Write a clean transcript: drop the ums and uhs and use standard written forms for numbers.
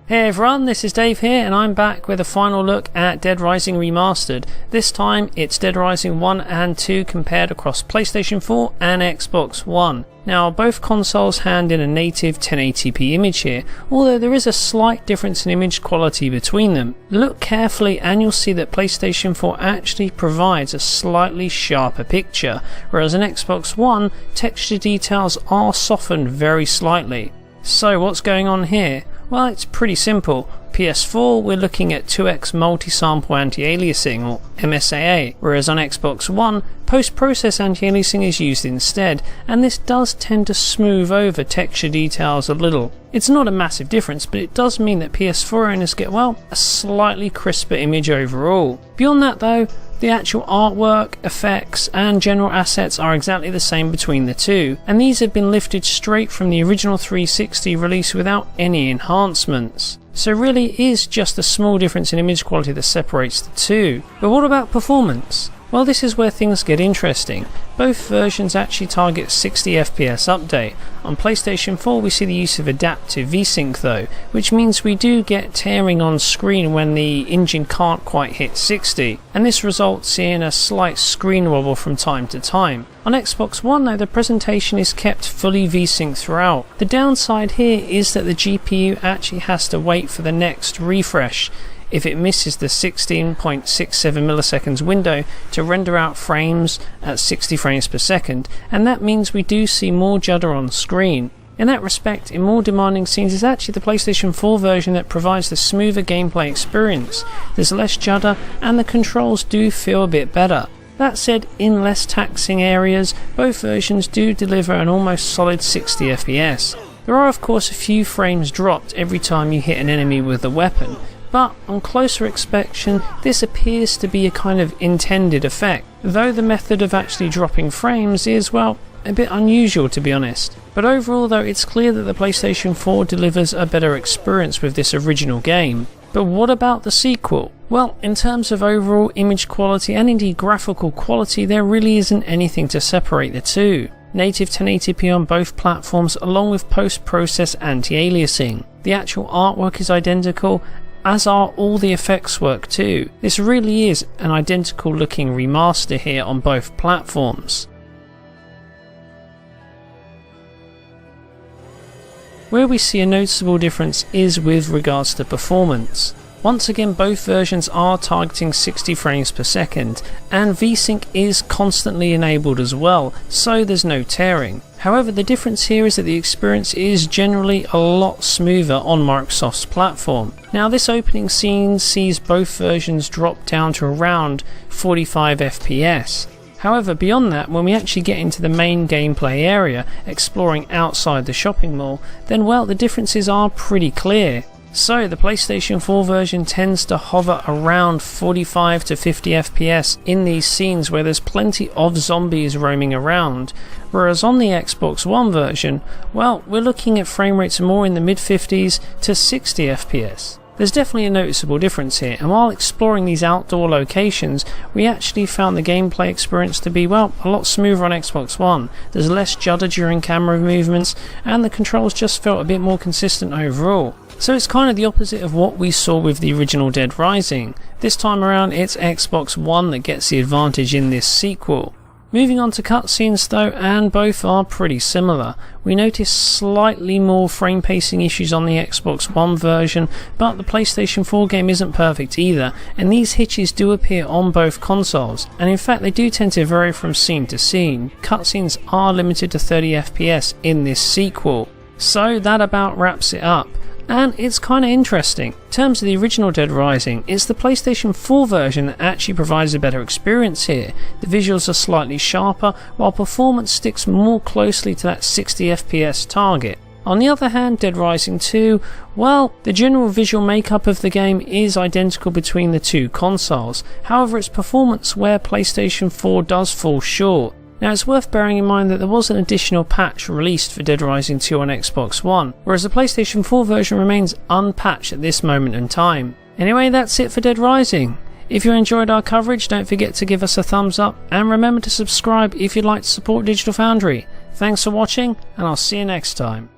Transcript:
Hey everyone, this is Dave here and I'm back with a final look at Dead Rising Remastered. This time it's Dead Rising 1 and 2 compared across PlayStation 4 and Xbox One. Now both consoles hand in a native 1080p image here, although there is a slight difference in image quality between them. Look carefully and you'll see that PlayStation 4 actually provides a slightly sharper picture, whereas in Xbox One, texture details are softened very slightly. So what's going on here? Well, it's pretty simple. PS4 we're looking at 2x multi-sample anti-aliasing or MSAA, whereas on Xbox One post-process anti-aliasing is used instead, and this does tend to smooth over texture details a little. It's not a massive difference, but it does mean that PS4 owners get, well, a slightly crisper image overall. Beyond that though, the actual artwork, effects and general assets are exactly the same between the two, and these have been lifted straight from the original 360 release without any enhancements. So really it is just a small difference in image quality that separates the two. But what about performance? Well, this is where things get interesting. Both versions actually target 60 FPS update. On PlayStation 4 we see the use of adaptive VSync though, which means we do get tearing on screen when the engine can't quite hit 60, and this results in a slight screen wobble from time to time. On Xbox One though, the presentation is kept fully VSync throughout. The downside here is that the GPU actually has to wait for the next refresh if it misses the 16.67 milliseconds window to render out frames at 60 frames per second, and that means we do see more judder on screen. In that respect, in more demanding scenes, it's actually the PlayStation 4 version that provides the smoother gameplay experience. There's less judder and the controls do feel a bit better. That said, in less taxing areas, both versions do deliver an almost solid 60 FPS. There are of course a few frames dropped every time you hit an enemy with a weapon, but on closer inspection this appears to be a kind of intended effect, though the method of actually dropping frames is, well, a bit unusual to be honest. But overall though, it's clear that the PlayStation 4 delivers a better experience with this original game. But what about the sequel? Well, in terms of overall image quality and indeed graphical quality, there really isn't anything to separate the two. Native 1080p on both platforms along with post-process anti-aliasing. The actual artwork is identical, as are all the effects work too. This really is an identical looking remaster here on both platforms. Where we see a noticeable difference is with regards to performance. Once again, both versions are targeting 60 frames per second, and VSync is constantly enabled as well, so there's no tearing. However, the difference here is that the experience is generally a lot smoother on Microsoft's platform. Now this opening scene sees both versions drop down to around 45 FPS. However, beyond that, when we actually get into the main gameplay area, exploring outside the shopping mall, then well, the differences are pretty clear. So the PlayStation 4 version tends to hover around 45 to 50 FPS in these scenes where there's plenty of zombies roaming around, whereas on the Xbox One version, well, we're looking at frame rates more in the mid 50s to 60 FPS. There's definitely a noticeable difference here, and while exploring these outdoor locations, we actually found the gameplay experience to be, well, a lot smoother on Xbox One. There's less judder during camera movements, and the controls just felt a bit more consistent overall. So it's kind of the opposite of what we saw with the original Dead Rising. This time around it's Xbox One that gets the advantage in this sequel. Moving on to cutscenes though, and both are pretty similar. We notice slightly more frame pacing issues on the Xbox One version, but the PlayStation 4 game isn't perfect either, and these hitches do appear on both consoles, and in fact they do tend to vary from scene to scene. Cutscenes are limited to 30 FPS in this sequel. So that about wraps it up. And it's kinda interesting. In terms of the original Dead Rising, it's the PlayStation 4 version that actually provides a better experience here. The visuals are slightly sharper, while performance sticks more closely to that 60 FPS target. On the other hand, Dead Rising 2, well, the general visual makeup of the game is identical between the two consoles. However, its performance where PlayStation 4 does fall short. Now it's worth bearing in mind that there was an additional patch released for Dead Rising 2 on Xbox One, whereas the PlayStation 4 version remains unpatched at this moment in time. Anyway, that's it for Dead Rising. If you enjoyed our coverage, don't forget to give us a thumbs up, and remember to subscribe if you'd like to support Digital Foundry. Thanks for watching, and I'll see you next time.